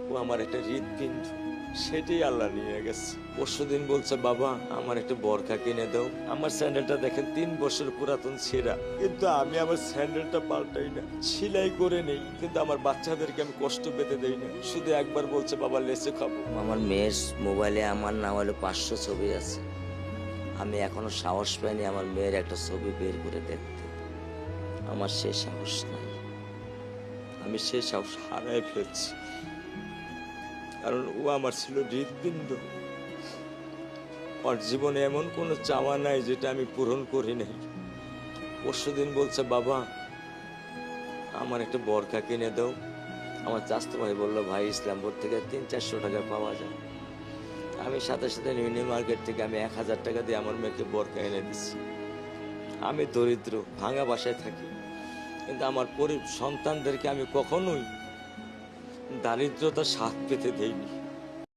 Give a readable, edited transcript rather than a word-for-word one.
ও আমার একটা হৃৎপিণ্ড, সেটাই আল্লাহ নিয়ে গেছে। পরশুদিন বলছে, বাবা আমার একটা বরখা কিনে দাও। আমার স্যান্ডেলটা দেখেন 3 বছর পুরাতন ছেঁড়া, কিন্তু আমি আমার স্যান্ডেলটা পাল্টাই না, সেলাই করে নেই, কিন্তু আমার বাচ্চাদেরকে আমি কষ্ট পেতে দেই না। শুধু একবার বলছে, বাবা লেচে খাবো। আমার মেয়ের মোবাইলে আমার না হলে 500 ছবি আছে। আমি এখনো সাহস পাইনি আমার মেয়ের একটা ছবি বের করে দেখতে। আমার সে সাহস নাই। আমি সে সাহস হারাই ফেলছি, কারণ ও আমার ছিল হৃৎপিণ্ড। ওর জীবনে এমন কোনো চাওয়া নাই যেটা আমি পূরণ করি নাই। পরশুদিন বলছে, বাবা আমার একটা বরখা কিনে দাও। আমার চাচাতো ভাই বললো, ভাই ইসলামপুর থেকে 300-400 টাকা পাওয়া যায়। আমি সাথে সাথে নিউ মার্কেট থেকে আমি 1000 টাকা দিয়ে আমার মেয়েকে বরখা এনে দিচ্ছি। আমি দরিদ্র, ভাঙা বাসায় থাকি, কিন্তু আমার সন্তানদেরকে আমি কখনোই দারিদ্রতার স্বাদ পেতে দেইনি।